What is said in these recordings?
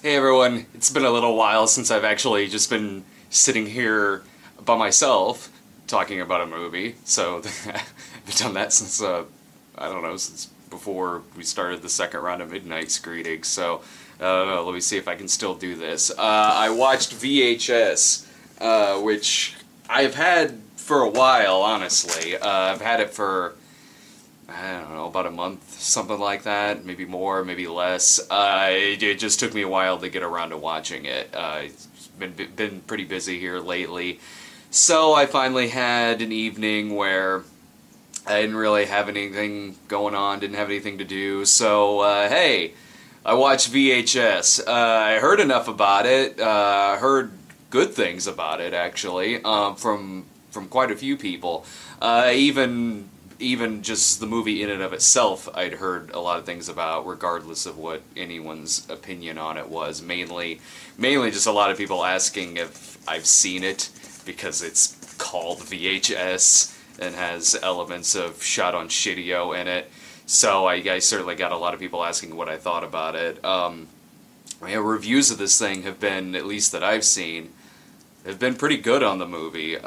Hey everyone, it's been a little while since I've actually just been sitting here by myself talking about a movie, so I've done that since, I don't know, since before we started the second round of Midnight Screening, so let me see if I can still do this. I watched VHS, which I've had for a while, honestly. I've had it for I don't know, about a month, something like that, maybe more, maybe less. It just took me a while to get around to watching it. It's been pretty busy here lately. So I finally had an evening where I didn't really have anything going on, didn't have anything to do, so hey, I watched VHS. I heard enough about it, heard good things about it, actually, from quite a few people. Even just the movie in and of itself, I'd heard a lot of things about, regardless of what anyone's opinion on it was. Mainly just a lot of people asking if I've seen it, because it's called VHS and has elements of shot on Shittio in it. So I certainly got a lot of people asking what I thought about it. Reviews of this thing have been, at least that I've seen, have been pretty good on the movie.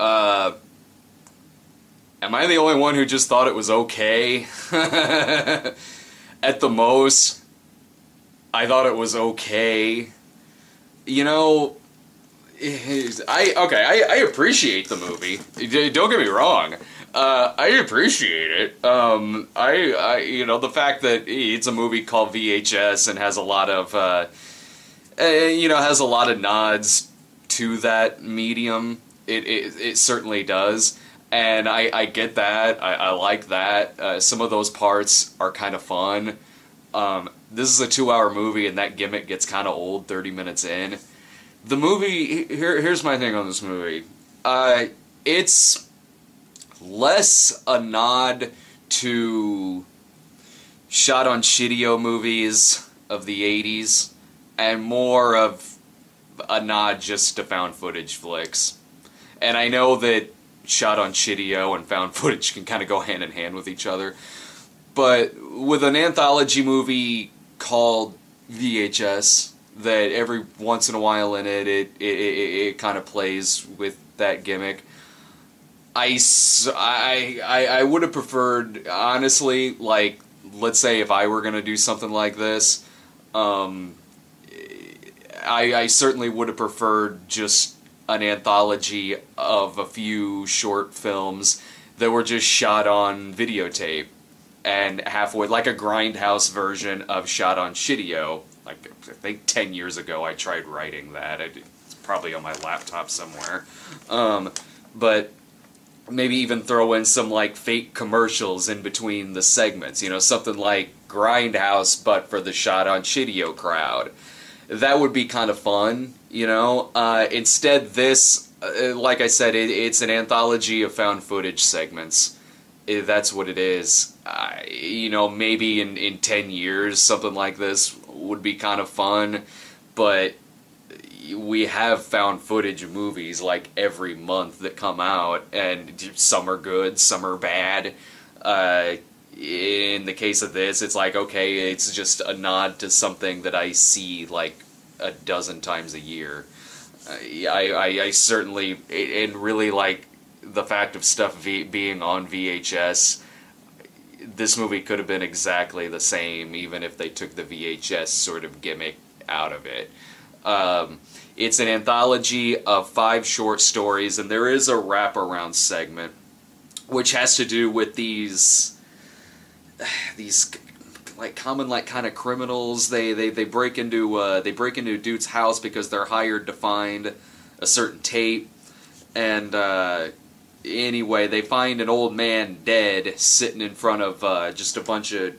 Am I the only one who just thought it was okay? At the most, I thought it was okay. You know, I appreciate the movie. Don't get me wrong. I appreciate it. The fact that it's a movie called VHS and has a lot of, has a lot of nods to that medium. It certainly does. And I get that. I like that. Some of those parts are kind of fun. This is a 2-hour movie, and that gimmick gets kind of old 30 minutes in. The movie, here's my thing on this movie. It's less a nod to shot on Shittio movies of the 80s, and more of a nod just to found footage flicks. And I know that shot on Shittio and found footage can kind of go hand in hand with each other. But with an anthology movie called VHS, that every once in a while in it kind of plays with that gimmick, I would have preferred, honestly, like, let's say if I were going to do something like this, I certainly would have preferred just an anthology of a few short films that were just shot on videotape, and halfway, like a Grindhouse version of shot on Shittio. Like, I think 10 years ago I tried writing that. It's probably on my laptop somewhere. But maybe even throw in some, like, fake commercials in between the segments. You know, something like Grindhouse, but for the shot on Shittio crowd. That would be kind of fun, you know? Instead, this, like I said, it's an anthology of found footage segments. That's what it is. Maybe in 10 years, something like this would be kind of fun, but we have found footage movies like every month that come out, and some are good, some are bad. In the case of this, it's like, okay, it's just a nod to something that I see like a dozen times a year. I certainly, and really like the fact of stuff being on VHS. This movie could have been exactly the same, even if they took the VHS sort of gimmick out of it. It's an anthology of 5 short stories, and there is a wraparound segment, which has to do with these like common, like, kind of criminals. They break into a dude's house because they're hired to find a certain tape, and anyway, they find an old man dead sitting in front of just a bunch of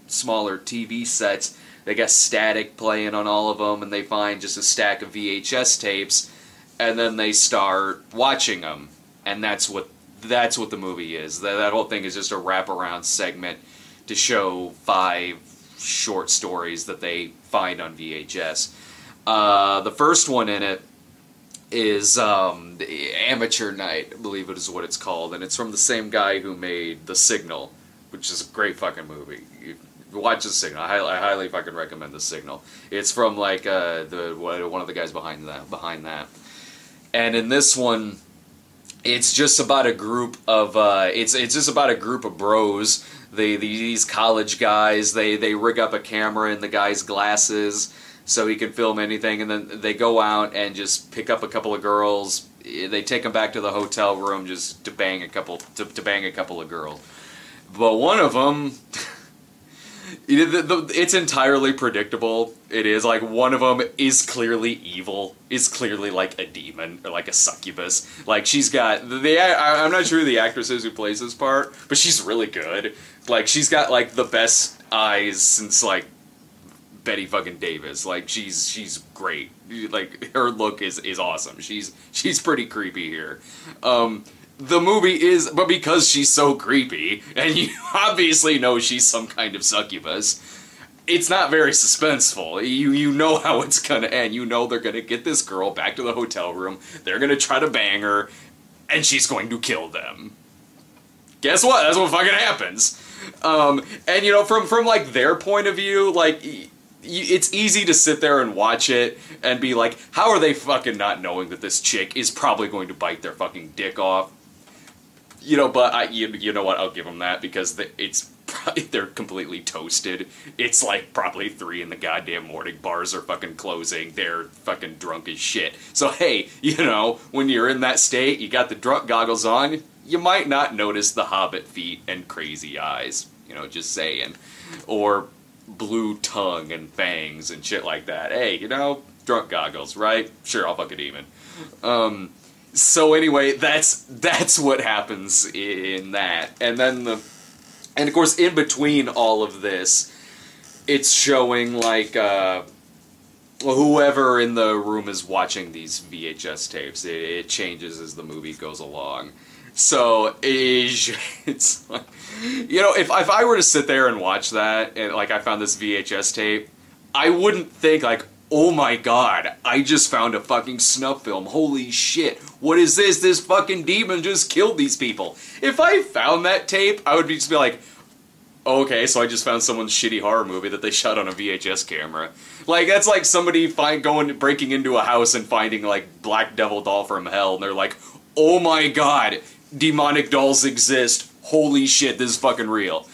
smaller TV sets. They got static playing on all of them, and they find just a stack of VHS tapes, and then they start watching them, and that's what the movie is. That whole thing is just a wraparound segment to show 5 short stories that they find on VHS. The first one in it is Amateur Night, I believe it is what it's called, and it's from the same guy who made The Signal, which is a great fucking movie. watch The Signal. I highly fucking recommend The Signal. It's from like one of the guys behind that. And in this one, it's just about a group of it's just about a group of bros. These college guys. They rig up a camera in the guy's glasses so he can film anything, and then they go out and just pick up a couple of girls. They take them back to the hotel room just to bang a couple of girls. But one of them, it's entirely predictable. It is like one of them is clearly evil, is clearly like a demon or like a succubus. Like she's got I'm not sure who the actress is who plays this part, but she's really good. Like she's got like the best eyes since like Betty fucking Davis. Like she's great. Like her look is awesome. She's pretty creepy here. The movie is, but because she's so creepy, and you obviously know she's some kind of succubus, it's not very suspenseful. You know how it's gonna end. You know they're gonna get this girl back to the hotel room, they're gonna try to bang her, and she's going to kill them. Guess what? That's what fucking happens. And you know, from like their point of view, like, it's easy to sit there and watch it and be like, how are they fucking not knowing that this chick is probably going to bite their fucking dick off? You know, but you know what? I'll give them that because they're completely toasted. It's like probably 3 in the goddamn morning. Bars are fucking closing. They're fucking drunk as shit. So hey, you know, when you're in that state, you got the drunk goggles on, you might not notice the hobbit feet and crazy eyes. You know, just saying. Or blue tongue and fangs and shit like that. Hey, you know, drunk goggles, right? Sure, I'll fuck a demon. So anyway, that's what happens in that. And then and of course in between all of this, it's showing like whoever in the room is watching these VHS tapes. It changes as the movie goes along. So it's like, you know, if I were to sit there and watch that, and like I found this VHS tape, I wouldn't think like, oh my god, I just found a fucking snuff film. Holy shit, what is this? This fucking demon just killed these people. If I found that tape, I would just be like, okay, so I just found someone's shitty horror movie that they shot on a VHS camera. Like, that's like somebody breaking into a house and finding like Black Devil Doll from Hell, and they're like, oh my god, demonic dolls exist. Holy shit, this is fucking real.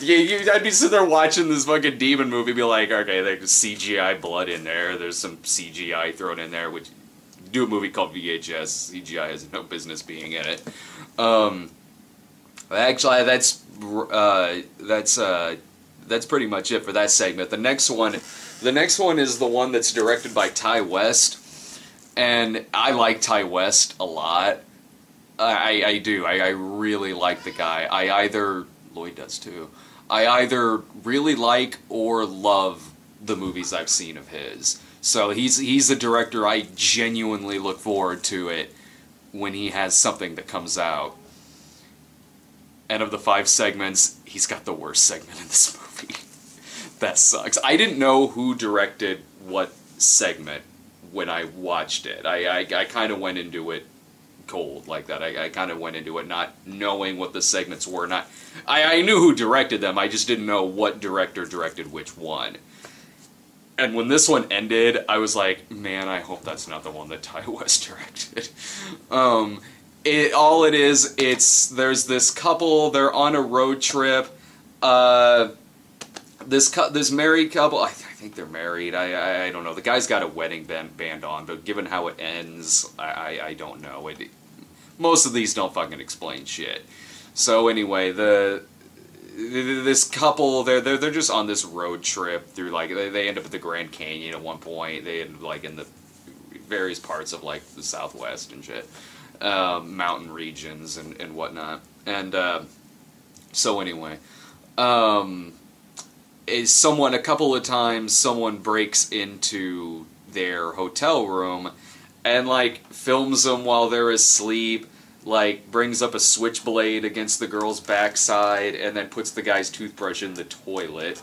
Yeah, I'd be sitting there watching this fucking demon movie, be like, okay, there's CGI blood in there, there's some CGI thrown in there, which, do a movie called VHS, CGI has no business being in it. Actually, that's pretty much it for that segment. The next one is the one that's directed by Ty West, and I like Ty West a lot. I do. I really like the guy. Lloyd does too. I either really like or love the movies I've seen of his. So he's a director I genuinely look forward to it when he has something that comes out. And of the 5 segments, he's got the worst segment in this movie. That sucks. I didn't know who directed what segment when I watched it. I kind of went into it cold like that. I kind of went into it not knowing what the segments were. I knew who directed them, I just didn't know what director directed which one. And when this one ended, I was like, man, I hope that's not the one that Ty West directed. There's this couple, they're on a road trip. This married couple, I think they're married, I don't know. The guy's got a wedding band on, but given how it ends, I don't know. Most of these don't fucking explain shit. So anyway, this couple, they're just on this road trip through, like, they end up at the Grand Canyon at one point. They end up, like, in the various parts of, like, the Southwest and shit. Mountain regions and whatnot. And, so anyway, a couple of times, someone breaks into their hotel room and, like, films them while they're asleep, like, brings up a switchblade against the girl's backside, and then puts the guy's toothbrush in the toilet.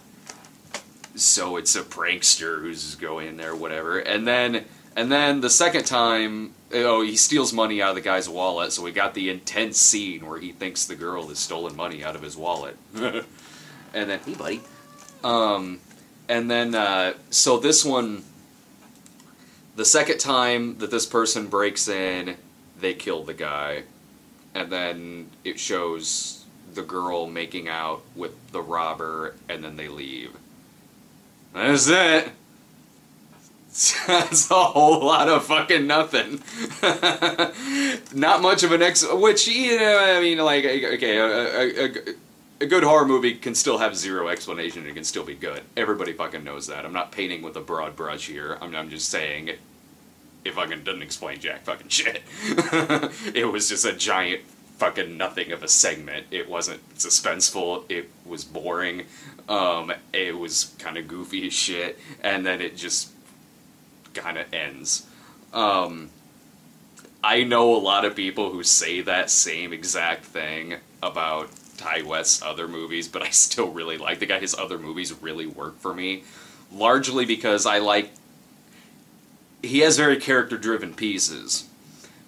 So it's a prankster who's going in there, whatever. And then the second time, he steals money out of the guy's wallet, so we got the intense scene where he thinks the girl has stolen money out of his wallet. And then, hey buddy. And then, so this one, the second time that this person breaks in, they kill the guy. And then it shows the girl making out with the robber, and then they leave. That's it. That's a whole lot of fucking nothing. Not much of an which, you know, I mean, like, okay, a good horror movie can still have zero explanation and it can still be good. Everybody fucking knows that. I'm not painting with a broad brush here. I'm just saying it fucking doesn't explain jack fucking shit. It was just a giant fucking nothing of a segment. It wasn't suspenseful. It was boring. It was kind of goofy as shit. And then it just kind of ends. I know a lot of people who say that same exact thing about Ti West's other movies, but I still really like the guy. His other movies really work for me, largely because he has very character-driven pieces.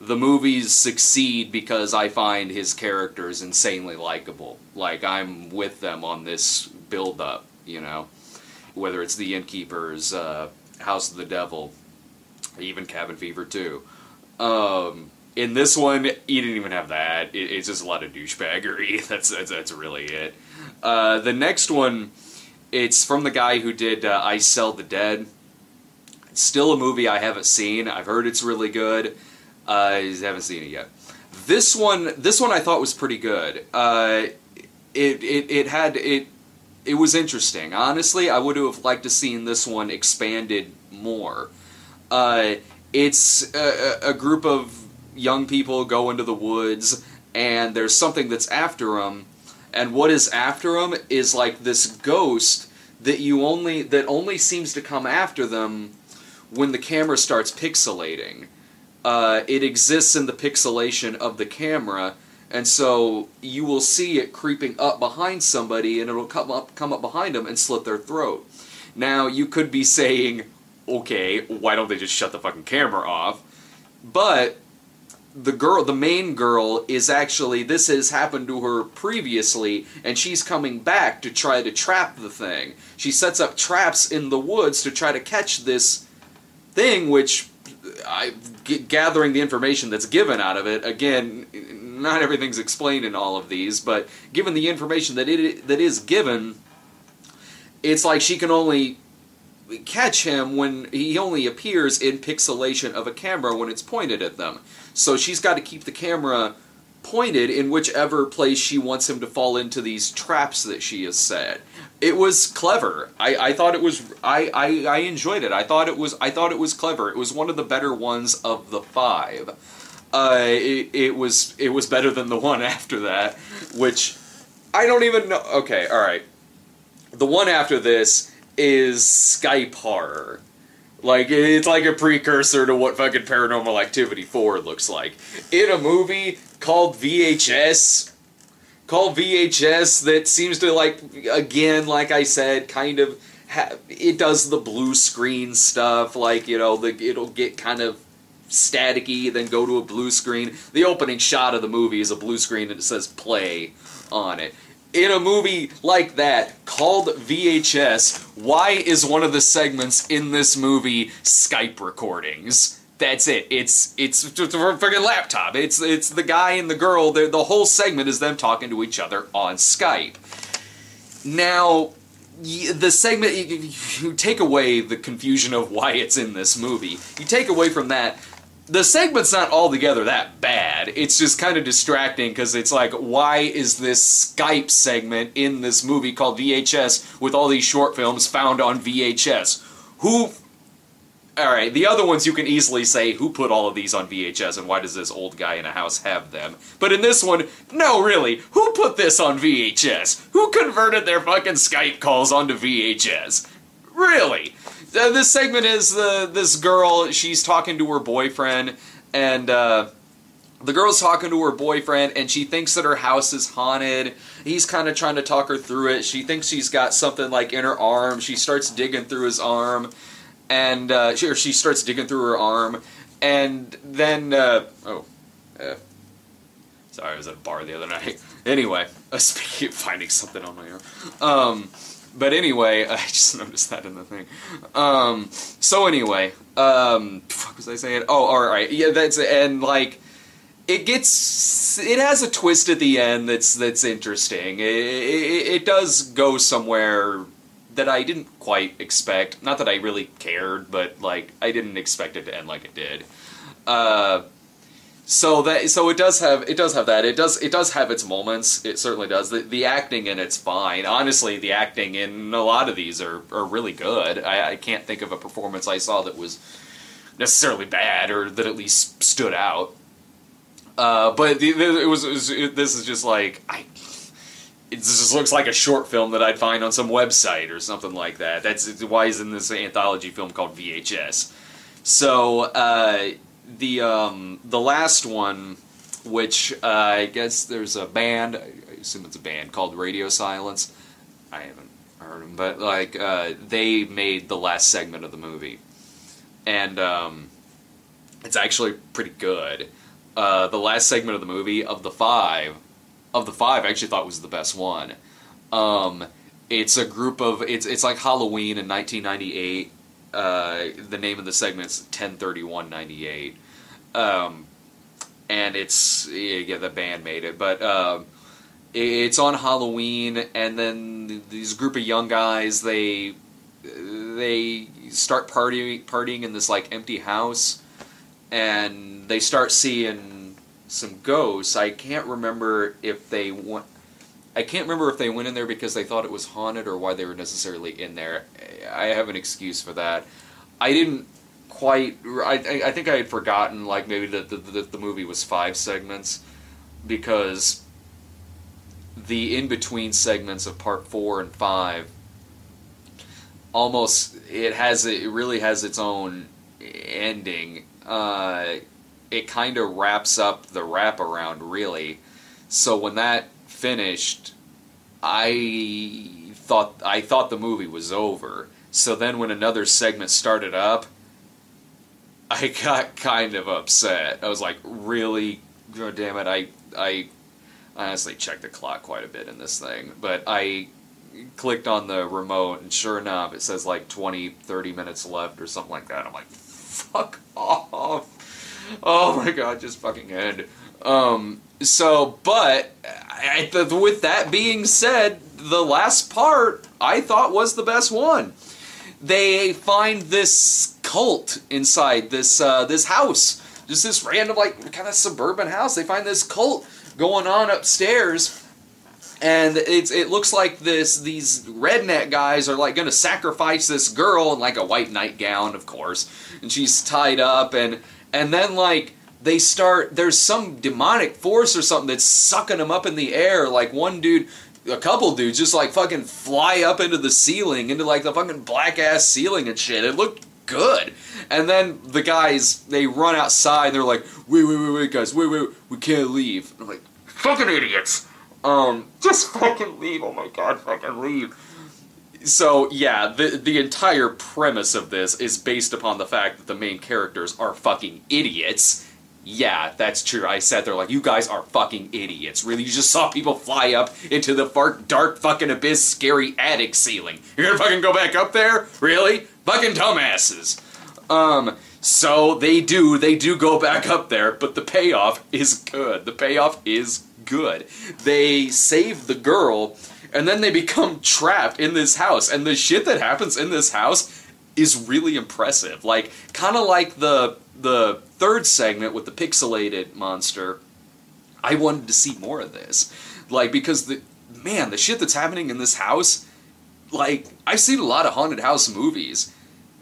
The movies succeed because I find his characters insanely likable. Like, I'm with them on this build-up, you know? Whether it's The Innkeepers, House of the Devil, even Cabin Fever 2. In this one, he didn't even have that. It's just a lot of douchebaggery. That's really it. The next one, it's from the guy who did I Sell the Dead. It's still a movie I haven't seen. I've heard it's really good. I haven't seen it yet. This one I thought was pretty good. It was interesting. Honestly, I would have liked to seen this one expanded more. It's a group of young people go into the woods, and there's something that's after them, and what is after them is like this ghost that only seems to come after them when the camera starts pixelating. It exists in the pixelation of the camera, and so you will see it creeping up behind somebody, and it'll come up behind them and slit their throat. Now, you could be saying, okay, why don't they just shut the fucking camera off? But the main girl is actually, this has happened to her previously, and she's coming back to try to trap the thing. She sets up traps in the woods to try to catch this thing, which, gathering the information that's given out of it, again, not everything's explained in all of these, but given the information that is given, it's like she can only catch him when he only appears in pixelation of a camera when it's pointed at them. So she's got to keep the camera pointed in whichever place she wants him to fall into these traps that she has set. It was clever. I thought it was. I enjoyed it. I thought it was clever. It was one of the better ones of the 5. It was better than the one after that, which I don't even know. Okay, all right. The one after this is Skype horror. Like, it's like a precursor to what fucking Paranormal Activity 4 looks like. In a movie called VHS, that seems to, like, again, like I said, kind of, it does the blue screen stuff, like, you know, it'll get kind of staticky, then go to a blue screen. The opening shot of the movie is a blue screen and it says play on it. In a movie like that, called VHS, why is one of the segments in this movie Skype recordings? That's it. It's a freaking laptop. It's the guy and the girl. The whole segment is them talking to each other on Skype. Now, the segment, you take away the confusion of why it's in this movie. You take away from that, the segment's not altogether that bad. It's just kind of distracting because it's like, why is this Skype segment in this movie called VHS with all these short films found on VHS? Who... Alright, the other ones you can easily say, who put all of these on VHS and why does this old guy in a house have them? But in this one, no really, who put this on VHS? Who converted their fucking Skype calls onto VHS? Really? This segment is this girl, she's talking to her boyfriend, and the girl's talking to her boyfriend, and she thinks that her house is haunted. He's kind of trying to talk her through it. She thinks she's got something like in her arm. She starts digging through his arm, and she starts digging through her arm, and then, sorry, I was at a bar the other night. Anyway, speaking of finding something on my arm, But anyway, I just noticed that in the thing. So anyway, fuck was I saying? Oh, alright, yeah, that's, and like, it has a twist at the end that's interesting. It does go somewhere that I didn't quite expect. Not that I really cared, but like, I didn't expect it to end like it did. So it does have that. It does have its moments. It certainly does. The acting in it's fine. Honestly, the acting in a lot of these are really good. I can't think of a performance I saw that was necessarily bad or that at least stood out. But this is just like it just looks like a short film that I'd find on some website or something like that. That's why he's in this anthology film called VHS. So the last one, which I guess there's a band, I assume it's a band called Radio Silence. I haven't heard them, but like they made the last segment of the movie, and it's actually pretty good. The last segment of the movie of the five, I actually thought was the best one. It's a group of it's like Halloween in 1998. The name of the segment is 10/31/98. And it's, yeah, the band made it, but it's on Halloween, and then these group of young guys, they start partying in this like empty house, and they start seeing some ghosts. I can't remember if they went in there because they thought it was haunted or why they were necessarily in there. I have an excuse for that. I didn't quite. I think I had forgotten, like, maybe that the movie was 5 segments, because the in-between segments of part 4 and 5 almost it really has its own ending. It kind of wraps up the wraparound, really. So when that finished, I thought the movie was over. So then when another segment started up, I got kind of upset. I was like, really? Oh, damn it. I honestly checked the clock quite a bit in this thing, but I clicked on the remote, and sure enough, it says like 20, 30 minutes left or something like that. I'm like, fuck off. Oh my god, just fucking end. But with that being said, the last part I thought was the best one. They find this cult inside this house, just this random, like, kind of suburban house. They find this cult going on upstairs, and it looks like these redneck guys are like going to sacrifice this girl in like a white nightgown, of course, and she's tied up, and then like there's some demonic force or something that's sucking them up in the air. Like a couple dudes just like fucking fly up into the ceiling, into like the fucking black ass ceiling and shit. It looked good. And then the guys, they run outside, they're like, wait guys, wait, we can't leave. And I'm like, fucking idiots. Just fucking leave. Oh my god, fucking leave. So yeah, the entire premise of this is based upon the fact that the main characters are fucking idiots. Yeah, that's true. I sat there like, you guys are fucking idiots. Really, you just saw people fly up into the dark fucking abyss, scary attic ceiling. You're gonna fucking go back up there? Really? Fucking dumbasses. So they do go back up there, but the payoff is good. The payoff is good. They save the girl, and then they become trapped in this house, and the shit that happens in this house is really impressive. Like, kind of like the third segment with the pixelated monster. I wanted to see more of this. Like, because the shit that's happening in this house, like, I've seen a lot of haunted house movies.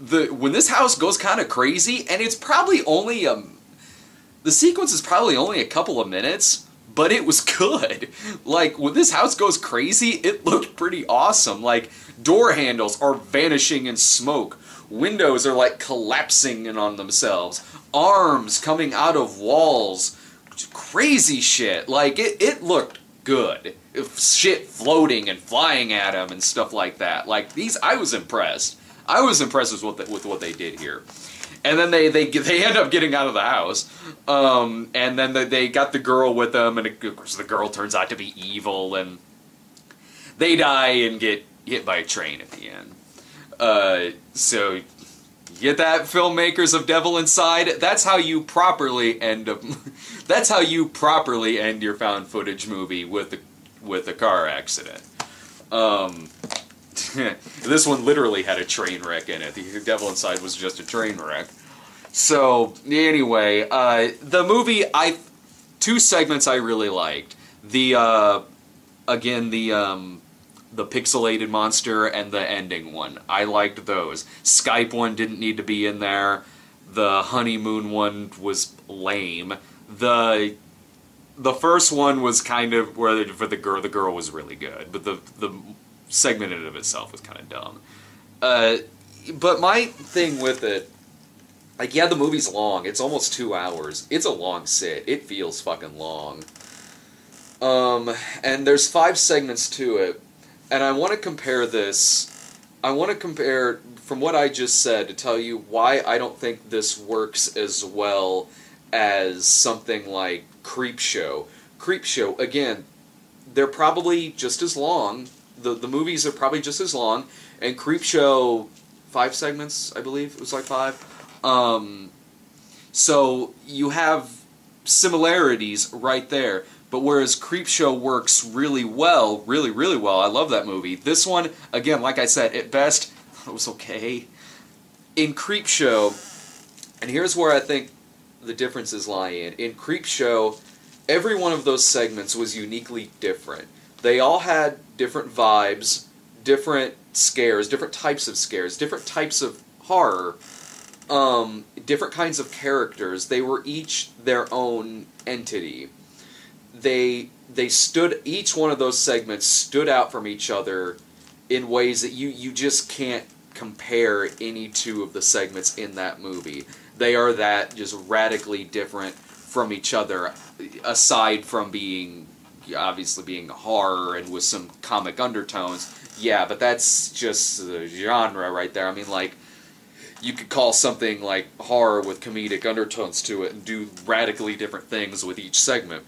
When this house goes kind of crazy, and it's probably only the sequence is probably only a couple of minutes, but it was good. Like, when this house goes crazy, it looked pretty awesome. Like, door handles are vanishing in smoke. Windows are, like, collapsing in on themselves. Arms coming out of walls. Crazy shit. Like, it looked good. Shit floating and flying at him and stuff like that. Like, I was impressed. I was impressed with what they did here. And then they end up getting out of the house, and then they got the girl with them, and of course the girl turns out to be evil, and they die and get hit by a train at the end. So, get that, filmmakers of Devil Inside? That's how you properly end that's how you properly end your found footage movie with a car accident. This one literally had a train wreck in it. The Devil Inside was just a train wreck. So, anyway, the movie, two segments I really liked. Again, the pixelated monster and the ending one. I liked those. Skype one didn't need to be in there. The honeymoon one was lame. The first one was kind of where for the girl was really good, but the segment in and of itself was kind of dumb. But my thing with it, like, yeah, the movie's long. It's almost 2 hours. It's a long sit. It feels fucking long. And there's 5 segments to it. And I want to compare this. I want to compare, from what I just said, to tell you why I don't think this works as well as something like Creepshow. Creepshow, again, they're probably just as long. The movies are probably just as long. And Creepshow, 5 segments, I believe. It was like 5. So you have similarities right there. But whereas Creepshow works really well, really, really well, I love that movie. This one, again, like I said, at best, it was okay. In Creepshow, and here's where I think the differences lie in. In Creepshow, every one of those segments was uniquely different. They all had different vibes, different scares, different types of horror, different kinds of characters. They were each their own entity. Each one of those segments stood out from each other in ways that you just can't compare any two of the segments in that movie. They are that just radically different from each other, aside from obviously being horror and with some comic undertones. Yeah, but that's just the genre right there. I mean, like, you could call something like horror with comedic undertones to it and do radically different things with each segment.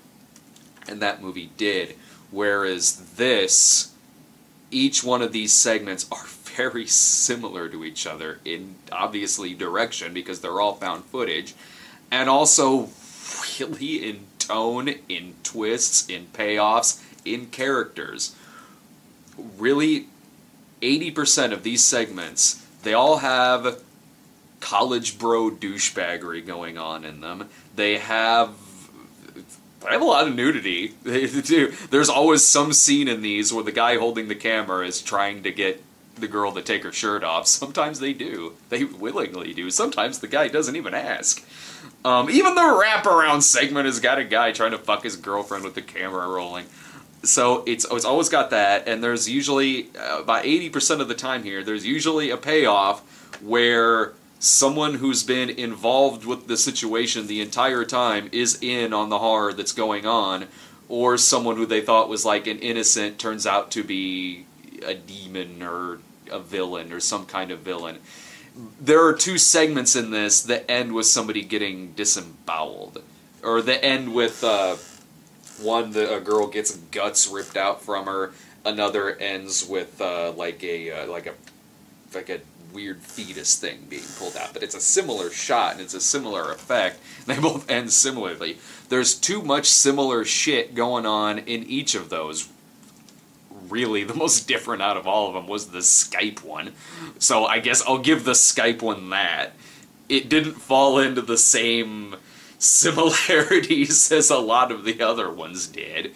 And that movie did. Whereas this, each one of these segments are very similar to each other in, obviously, direction, because they're all found footage, and also really in tone, in twists, in payoffs, in characters. Really, 80% of these segments, they all have college bro douchebaggery going on in them. They have a lot of nudity. They do. There's always some scene in these where the guy holding the camera is trying to get the girl to take her shirt off. Sometimes they do. They willingly do. Sometimes the guy doesn't even ask. Even the wraparound segment has got a guy trying to fuck his girlfriend with the camera rolling. So it's always got that, and there's usually, about 80% of the time here, there's usually a payoff where someone who's been involved with the situation the entire time is in on the horror that's going on, or someone who they thought was like an innocent turns out to be a demon or a villain or some kind of villain. There are 2 segments in this that end with somebody getting disemboweled, or that end with one, a girl gets guts ripped out from her. Another ends with like a weird fetus thing being pulled out, but it's a similar shot and it's a similar effect. They both end similarly. There's too much similar shit going on in each of those. Really, the most different out of all of them was the Skype one. So I guess I'll give the Skype one that. It didn't fall into the same similarities as a lot of the other ones did.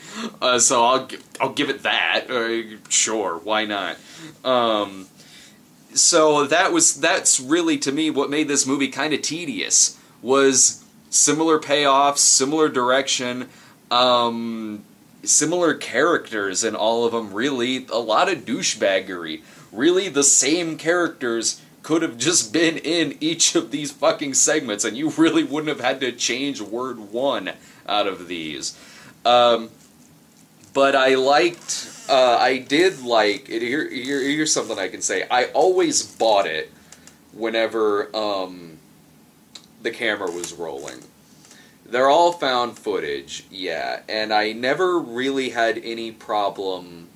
So I'll give it that. Sure, why not? So that's really, to me, what made this movie kind of tedious, was similar payoffs, similar direction, similar characters in all of them, really. A lot of douchebaggery. Really, the same characters could have just been in each of these fucking segments, and you really wouldn't have had to change word 1 out of these. But I did like it. Here's something I can say. I always bought it whenever the camera was rolling. They're all found footage, yeah, and I never really had any problem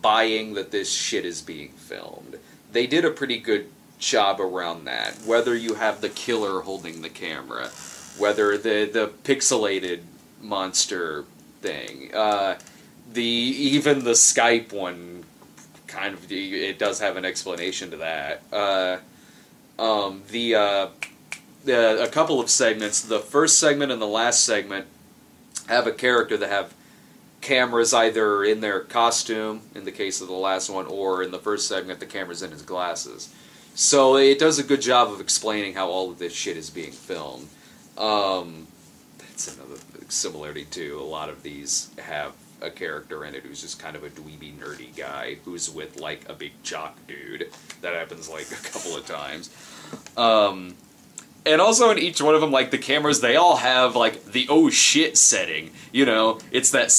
buying that this shit is being filmed. They did a pretty good job around that. Whether you have the killer holding the camera, whether the pixelated monster thing, even the Skype one, kind of, it does have an explanation to that. A couple of segments, the first segment and the last segment, have a character that have cameras either in their costume, in the case of the last one, or in the first segment, the camera's in his glasses. So it does a good job of explaining how all of this shit is being filmed. That's another similarity too. A lot of these have a character in it who's just kind of a dweeby, nerdy guy who's with, like, a big jock dude. That happens, like, a couple of times. And also in each one of them, like, the cameras, they all have, like, the oh shit setting. You know, it's that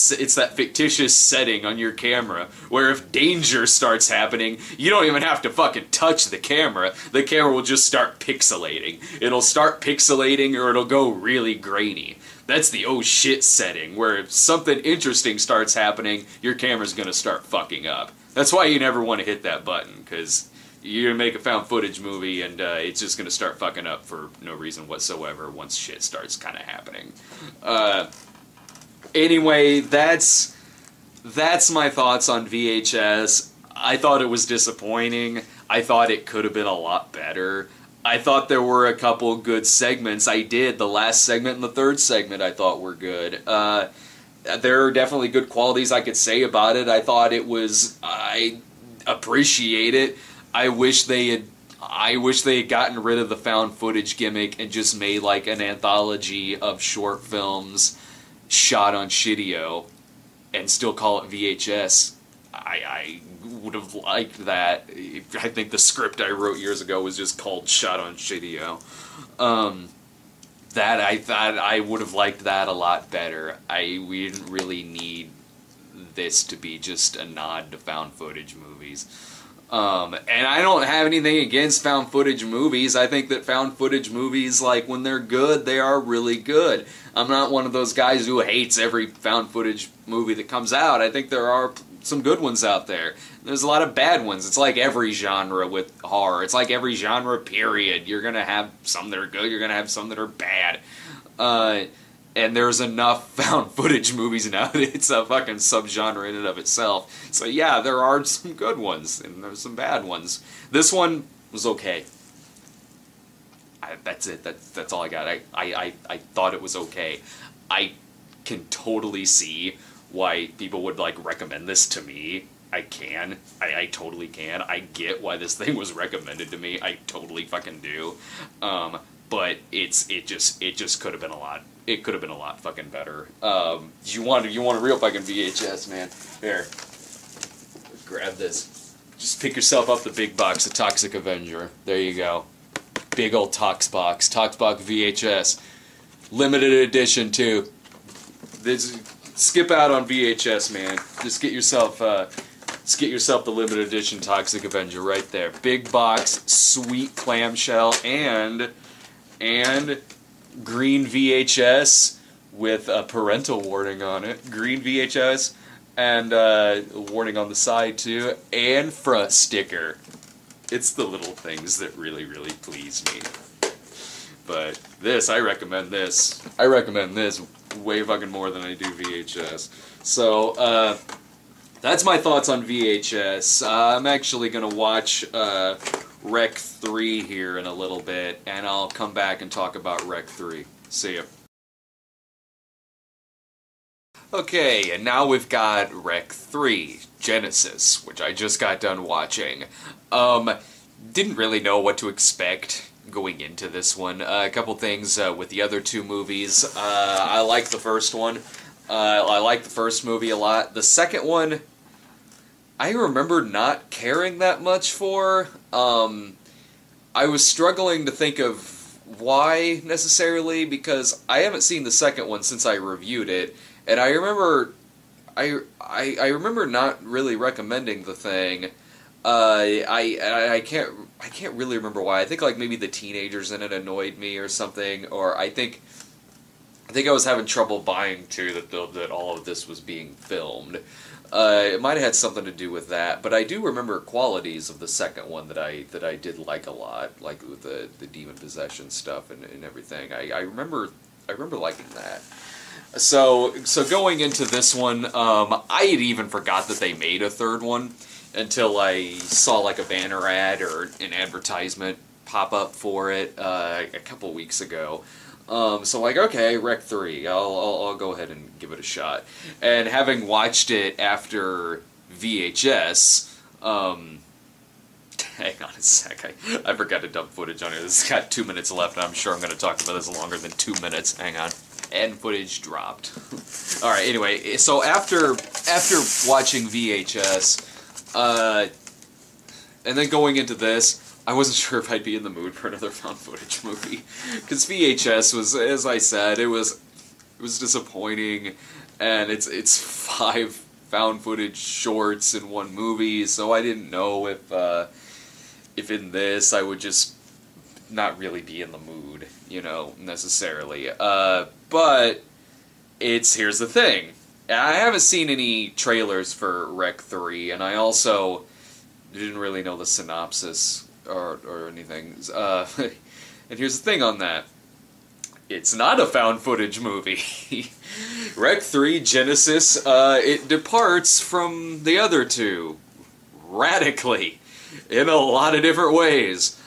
fictitious setting on your camera where if danger starts happening, you don't even have to fucking touch the camera. The camera will just start pixelating. It'll start pixelating or it'll go really grainy. That's the oh shit setting, where if something interesting starts happening, your camera's gonna start fucking up. That's why you never want to hit that button, because you're gonna make a found footage movie and it's just gonna start fucking up for no reason whatsoever once shit starts kind of happening. Anyway, that's my thoughts on VHS. I thought it was disappointing. I thought it could have been a lot better. I thought there were a couple good segments. I did. The last segment and the third segment I thought were good. There are definitely good qualities I could say about it. I thought it was... I appreciate it. I wish they had gotten rid of the found footage gimmick and just made, like, an anthology of short films shot on Shitio and still call it VHS. I would have liked that. I think the script I wrote years ago was just called Shot on Shitio. That I thought I would have liked that a lot better. We didn't really need this to be just a nod to found footage movies. And I don't have anything against found footage movies. I think that found footage movies, like, when they're good, they are really good. I'm not one of those guys who hates every found footage movie that comes out. I think there are some good ones out there. There's a lot of bad ones. It's like every genre with horror. It's like every genre, period. You're gonna have some that are good, you're gonna have some that are bad. And there's enough found footage movies now that it's a fucking subgenre in and of itself. So yeah, there are some good ones, and there's some bad ones. This one was okay. That's it. That's all I got. I thought it was okay. I can totally see why people would, like, recommend this to me. I totally can. I get why this thing was recommended to me. I totally fucking do. But it just could have been a lot. It could have been a lot fucking better. You want a real fucking VHS, man? Here, grab this. Just pick yourself up the big box of Toxic Avenger. There you go. Big old Toxbox VHS, limited edition too. Skip out on VHS, man. Just get yourself the limited edition Toxic Avenger right there. Big box, sweet clamshell, and green VHS with a parental warning on it. Green VHS and a warning on the side too, and front sticker. It's the little things that really, really please me. But this, I recommend this. I recommend this way fucking more than I do VHS. So, that's my thoughts on VHS. I'm actually gonna watch Rec 3 here in a little bit, and I'll come back and talk about Rec 3. See ya. Okay, and now we've got Rec 3, Genesis, which I just got done watching. Didn't really know what to expect going into this one. A couple things with the other two movies. I like the first one. I like the first movie a lot. The second one, I remember not caring that much for. I was struggling to think of why, necessarily, because I haven't seen the second one since I reviewed it, and I remember I remember not really recommending the thing. I can't really remember why. I think, like, maybe the teenagers in it annoyed me or something, or I think I think I was having trouble buying too that all of this was being filmed. It might have had something to do with that, but I do remember qualities of the second one that I did like a lot, like with the demon possession stuff and everything. I remember liking that. So going into this one, I had even forgot that they made a third one until I saw like a banner ad or an advertisement pop up for it a couple weeks ago. So like, okay, Rec 3, I'll go ahead and give it a shot. And having watched it after VHS, hang on a sec, I forgot to dump footage on it. This has got 2 minutes left, and I'm sure I'm going to talk about this longer than 2 minutes. Hang on. And footage dropped. Alright, anyway, so after watching VHS, and then going into this, I wasn't sure if I'd be in the mood for another found footage movie, because VHS was, as I said, it was disappointing, and it's 5 found footage shorts in one movie, so I didn't know if in this I would just not really be in the mood, you know, necessarily. But here's the thing. I haven't seen any trailers for Rec 3, and I also didn't really know the synopsis or anything. And here's the thing on that. It's not a found footage movie. Rec 3 Genesis, it departs from the other two radically in a lot of different ways.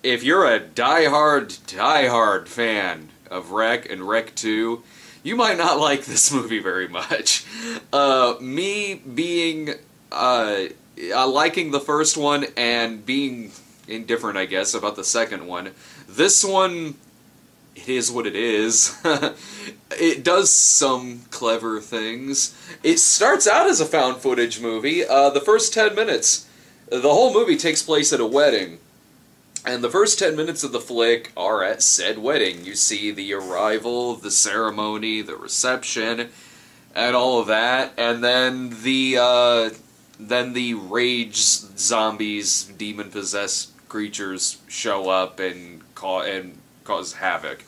If you're a die-hard fan of Rec and Rec 2, you might not like this movie very much. Me being liking the first one and being indifferent, I guess, about the second one, this one, it is what it is. It does some clever things. It starts out as a found footage movie. The first 10 minutes, the whole movie takes place at a wedding. And the first 10 minutes of the flick are at said wedding. You see the arrival, the ceremony, the reception, and all of that. And then the rage zombies, demon-possessed creatures show up and cause havoc.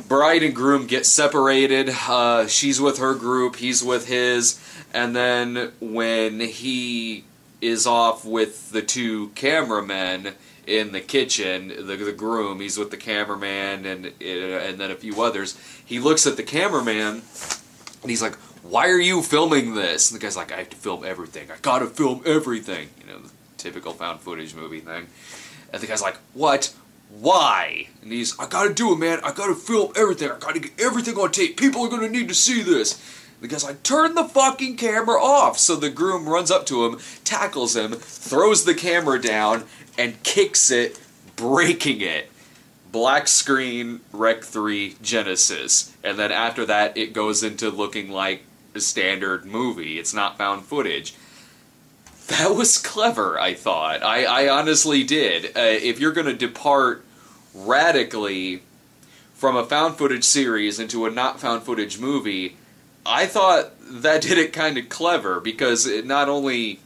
Bride and groom get separated. She's with her group, he's with his. And then when he is off with the 2 cameramen in the kitchen, the groom, he's with the cameraman and then a few others, he looks at the cameraman and he's like, "Why are you filming this?" And the guy's like, "I have to film everything. I gotta film everything." You know, the typical found footage movie thing. And the guy's like, "What? Why?" And he's, "I gotta do it, man. I gotta film everything. I gotta get everything on tape. People are gonna need to see this." The guy's like, "Turn the fucking camera off." So the groom runs up to him, tackles him, throws the camera down, and kicks it, breaking it. Black screen, Rec 3 Genesis. And then after that, it goes into looking like a standard movie. It's not found footage. That was clever, I thought. I honestly did. If you're going to depart radically from a found footage series into a not found footage movie, I thought that did it kind of clever, because it not only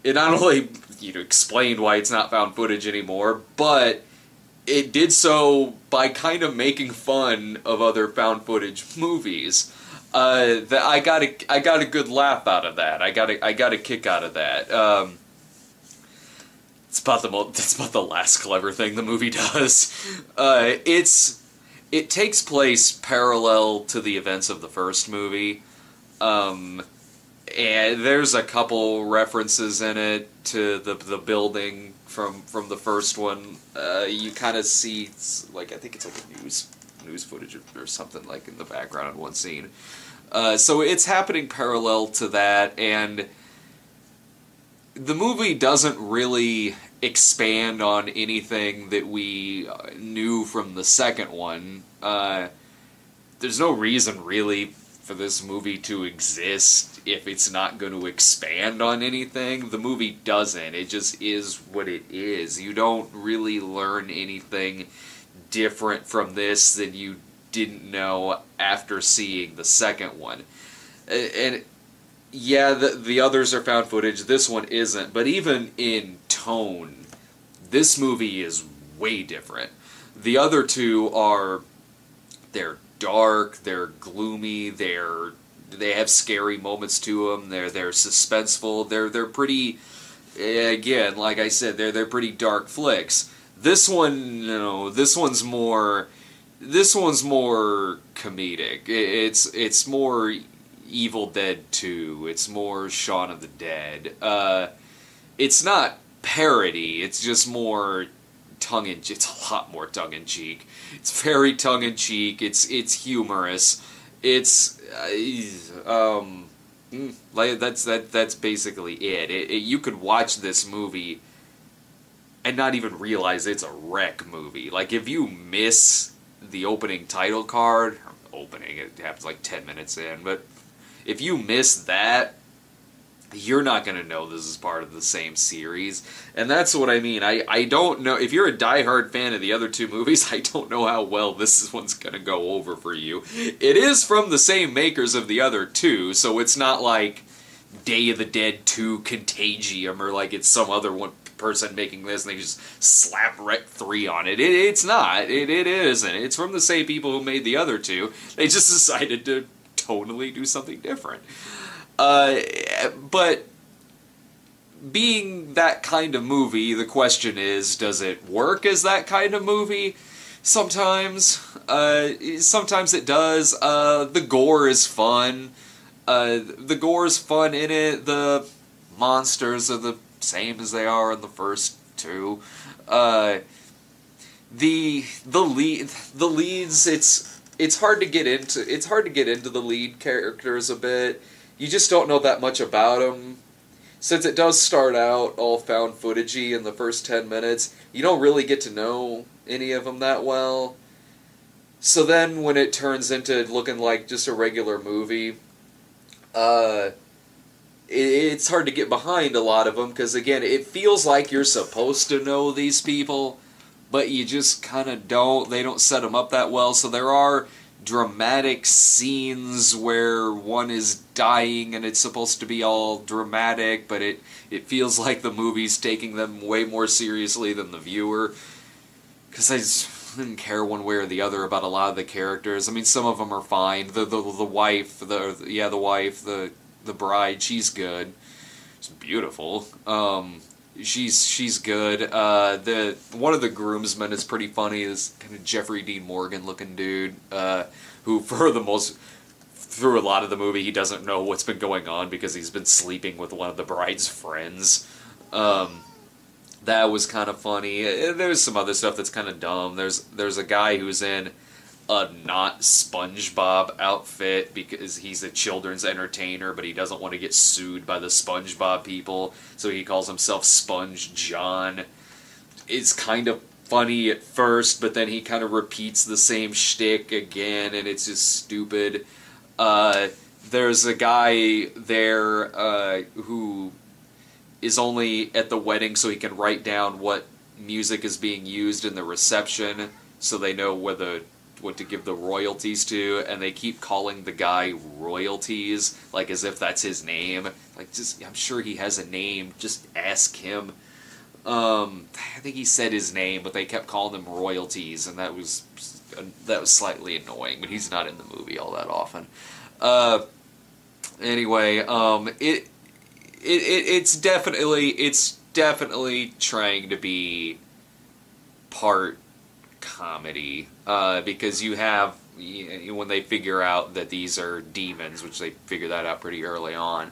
explained why it's not found footage anymore, but it did so by kind of making fun of other found footage movies. That I got a good laugh out of that. I got a kick out of that. It's about the last clever thing the movie does. It takes place parallel to the events of the first movie. And there's a couple references in it to the building from the first one. You kind of see, like, I think it's like a news footage or something like in the background in one scene. So it's happening parallel to that, and the movie doesn't really expand on anything that we knew from the second one. There's no reason really for this movie to exist if it's not going to expand on anything. The movie doesn't. It just is what it is. You don't really learn anything different from this than you didn't know after seeing the second one. And yeah, the others are found footage. This one isn't. But even in tone, this movie is way different. The other two are they're dark, they're gloomy, they have scary moments to them. They're suspenseful. They're pretty. Again, like I said, they're pretty dark flicks. This one, this one's more. This one's more comedic. It's more Evil Dead 2. It's more Shaun of the Dead. It's not parody. It's just more tongue-in-cheek. It's a lot more tongue-in-cheek. It's very tongue-in-cheek. It's humorous. It's like that's basically it. You could watch this movie and not even realize it's a wreck movie. Like, if you miss the opening title card, it happens like 10 minutes in, but if you miss that, you're not going to know this is part of the same series. And that's what I mean. I don't know. If you're a diehard fan of the other two movies, I don't know how well this one's going to go over for you. It is from the same makers of the other two, so it's not like Day of the Dead 2 Contagium, or like it's some other one person making this and they just slap Rec 3 on it. It's not. It isn't. It's from the same people who made the other two. They just decided to totally do something different. But being that kind of movie, the question is, does it work as that kind of movie? Sometimes. Sometimes it does. The gore is fun. The gore is fun in it. The monsters are the same as they are in the first two. The leads, it's hard to get into the lead characters a bit. You just don't know that much about them. Since it does start out all found footagey in the first 10 minutes, you don't really get to know any of them that well. So then when it turns into looking like just a regular movie, it's hard to get behind a lot of them, because again, it feels like you're supposed to know these people, but you just kind of don't. They don't set them up that well, so there are dramatic scenes where one is dying and it's supposed to be all dramatic, but it feels like the movie's taking them way more seriously than the viewer, because I just didn't care one way or the other about a lot of the characters. I mean, some of them are fine. The wife, the bride, she's good. She's beautiful. She's good. One of the groomsmen is pretty funny. This kind of Jeffrey Dean Morgan looking dude, who through a lot of the movie he doesn't know what's been going on because he's been sleeping with one of the bride's friends. That was kind of funny. There's some other stuff that's kind of dumb. There's a guy who's in a not SpongeBob outfit because he's a children's entertainer, but he doesn't want to get sued by the SpongeBob people, so he calls himself Sponge John. It's kind of funny at first, but then he kind of repeats the same shtick again, and it's just stupid. There's a guy there who is only at the wedding so he can write down what music is being used in the reception, so they know what to give the royalties to, and they keep calling the guy Royalties, like as if that's his name. Like, just, I'm sure he has a name, just ask him. I think he said his name, but they kept calling him Royalties, and that was slightly annoying, but he's not in the movie all that often. Anyway, it's definitely trying to be part comedy, because you have, when they figure out that these are demons, which they figure that out pretty early on,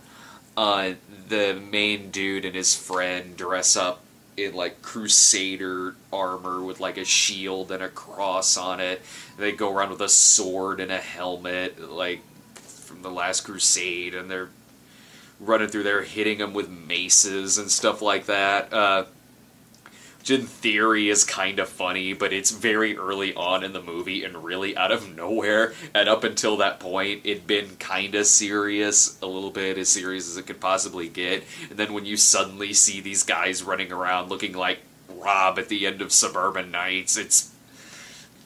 the main dude and his friend dress up in like crusader armor with like a shield and a cross on it. They go around with a sword and a helmet like from the Last Crusade, and they're running through there hitting them with maces and stuff like that, which in theory is kind of funny, but it's very early on in the movie and really out of nowhere, and up until that point it'd been kind of serious, a little bit as serious as it could possibly get, and then when you suddenly see these guys running around looking like Rob at the end of Suburban Nights,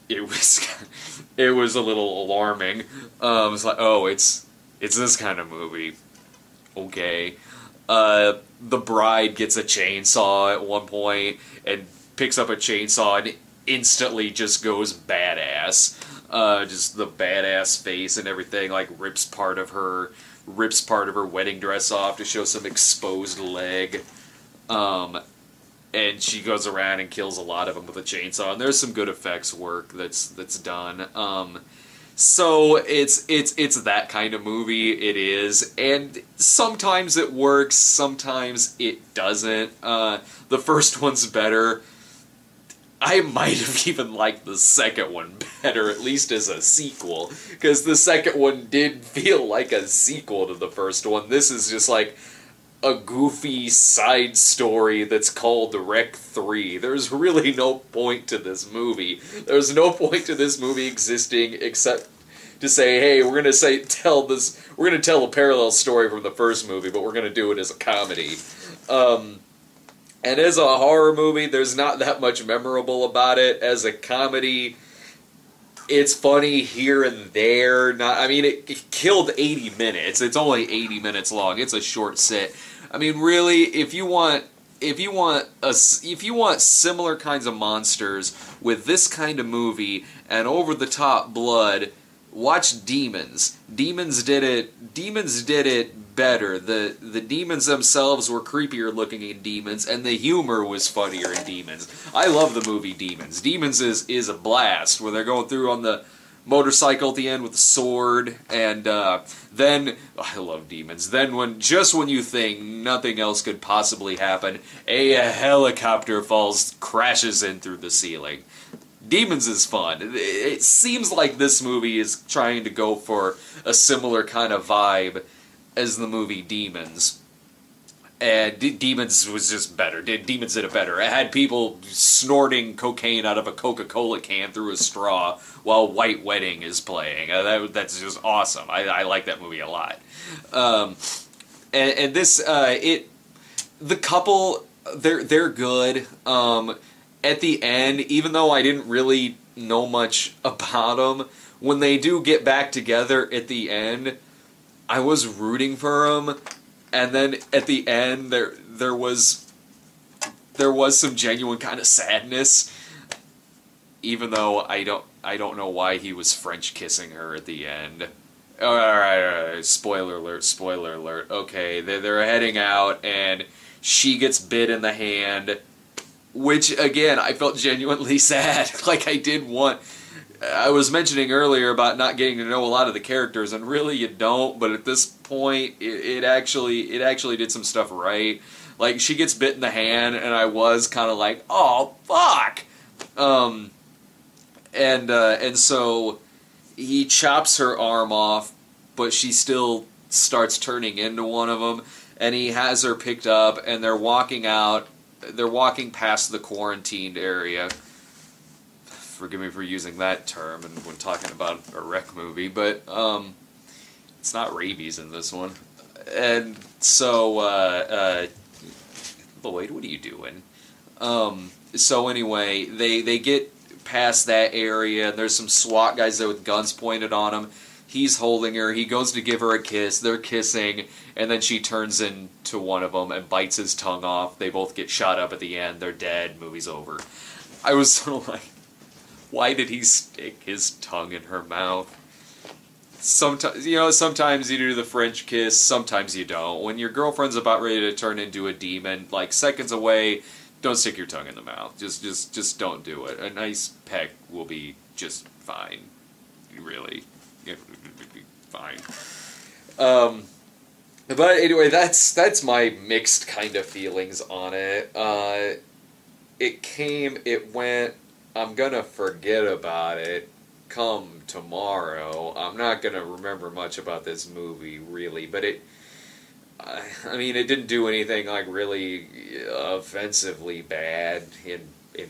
it was a little alarming. It's like, oh, it's this kind of movie. Okay. The bride gets a chainsaw at one point and picks up a chainsaw, and instantly just goes badass. Just the badass face and everything, like rips part of her wedding dress off to show some exposed leg. And she goes around and kills a lot of them with a chainsaw, and there's some good effects work that's done. So it's that kind of movie. It is, and sometimes it works, sometimes it doesn't. The first one's better. I might have even liked the second one better, at least as a sequel, because the second one did feel like a sequel to the first one. This is just like a goofy side story that's called Rec 3. There's really no point to this movie. There's no point to this movie existing except to say, hey, we're gonna tell a parallel story from the first movie, but we're gonna do it as a comedy. And as a horror movie, there's not that much memorable about it. As a comedy, it's funny here and there. It killed 80 minutes. It's only 80 minutes long. It's a short sit. I mean, really, if you want similar kinds of monsters with this kind of movie and over-the-top blood, watch Demons. Demons did it better. The demons themselves were creepier looking in Demons, and the humor was funnier in Demons. I love the movie Demons. Demons is a blast, where they're going through on the motorcycle at the end with the sword, and then I love Demons. Then when you think nothing else could possibly happen, a helicopter crashes in through the ceiling. Demons is fun. It seems like this movie is trying to go for a similar kind of vibe as the movie Demons. And Demons was just better. Demons did it better. It had people snorting cocaine out of a Coca-Cola can through a straw while White Wedding is playing. That's just awesome. I like that movie a lot. And this, the couple, they're good. At the end, even though I didn't really know much about them, when they do get back together at the end, I was rooting for them. And then at the end, there was some genuine kind of sadness, even though I don't know why he was French kissing her at the end. All right. Spoiler alert. Okay, they're heading out, and she gets bit in the hand, which again I felt genuinely sad. Like I was mentioning earlier about not getting to know a lot of the characters, and really you don't, but at this point, it actually did some stuff right. Like, she gets bit in the hand, and I was kind of like, oh, fuck! And so he chops her arm off, but she still starts turning into one of them, and he has her picked up, and they're walking past the quarantined area. Forgive me for using that term and when talking about a Rec movie, but it's not rabies in this one. And so, Lloyd, what are you doing? So anyway, they get past that area, and there's some SWAT guys there with guns pointed on them. He's holding her, he goes to give her a kiss, they're kissing, and then she turns into one of them and bites his tongue off. They both get shot up at the end, they're dead, movie's over. I was sort of like, why did he stick his tongue in her mouth? Sometimes you do the French kiss, sometimes you don't. When your girlfriend's about ready to turn into a demon, like seconds away, don't stick your tongue in the mouth. Just don't do it. A nice peck will be just fine. Really. Fine. But anyway, that's my mixed kind of feelings on it. It went, I'm gonna forget about it come tomorrow. I'm not gonna remember much about this movie, really, but it didn't do anything like really offensively bad in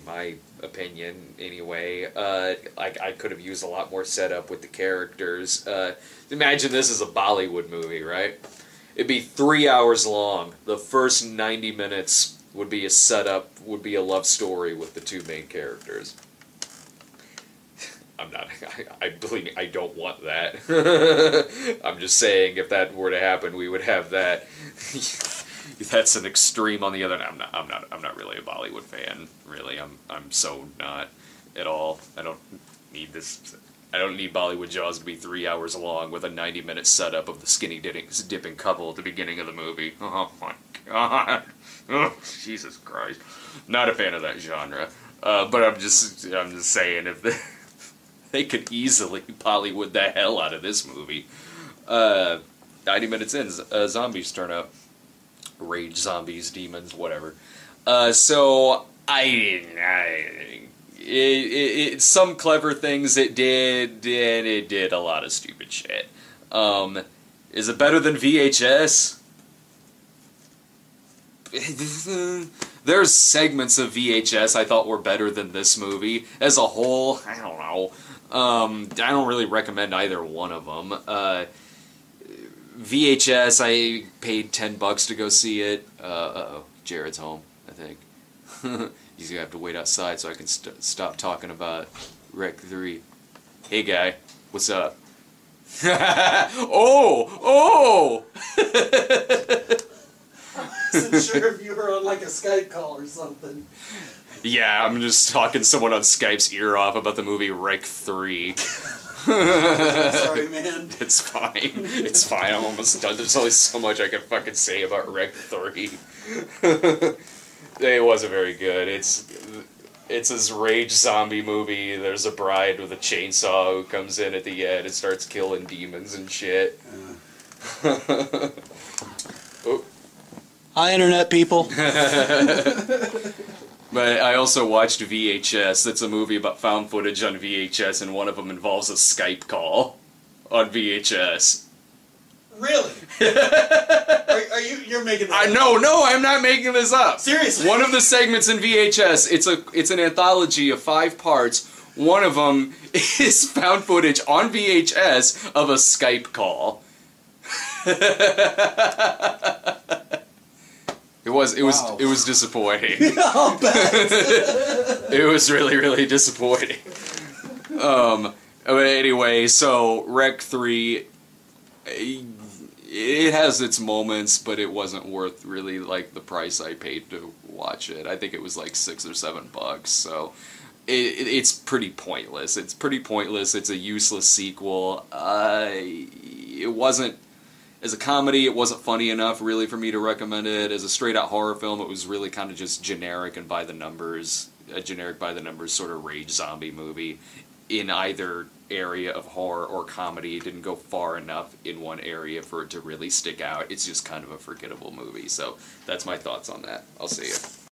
my opinion, anyway. I could have used a lot more setup with the characters. Imagine this is a Bollywood movie, right? It'd be 3 hours long. The first 90 minutes would be a setup, would be a love story with the two main characters. I don't want that. I'm just saying, if that were to happen, we would have that. That's an extreme on the other. I'm not really a Bollywood fan. Really, I'm so not. at all. I don't need this. I don't need Bollywood Jaws to be 3 hours long with a 90-minute setup of the skinny dipping couple at the beginning of the movie. Oh my god. Oh, Jesus Christ. Not a fan of that genre. But I'm just saying, if they could easily Bollywood the hell out of this movie. 90 minutes in, zombies turn up. Rage zombies, demons, whatever. So, some clever things it did, and it did a lot of stupid shit. Is it better than VHS? There's segments of VHS I thought were better than this movie. As a whole, I don't know. I don't really recommend either one of them. VHS, I paid $10 to go see it. Uh-oh, Jared's home, I think. He's gonna have to wait outside so I can stop talking about Rec 3. Hey guy, what's up? Oh! I wasn't sure if you were on like a Skype call or something. Yeah, I'm just talking to someone on Skype's ear off about the movie Rec 3. Sorry, man. It's fine. It's fine. I'm almost done. There's only so much I can fucking say about Rec 3. It wasn't very good. It's this rage zombie movie. There's a bride with a chainsaw who comes in at the end and starts killing demons and shit. Oh. Hi, Internet people. But I also watched VHS. That's a movie about found footage on VHS, and one of them involves a Skype call on VHS. Really? Are you? You're making that up? No, I'm not making this up. Seriously? One of the segments in VHS, it's an anthology of 5 parts. One of them is found footage on VHS of a Skype call. It was disappointing. I'll bet. It was really disappointing. But anyway, so Rec 3, it has its moments, but it wasn't worth really like the price I paid to watch it. I think it was like $6 or $7, so it's pretty pointless. It's pretty pointless. It's a useless sequel. It wasn't. As a comedy, it wasn't funny enough, really, for me to recommend it. As a straight-out horror film, it was really kind of just generic and by-the-numbers, a generic by-the-numbers sort of rage zombie movie. In either area of horror or comedy, it didn't go far enough in one area for it to really stick out. It's just kind of a forgettable movie. So that's my thoughts on that. I'll see you.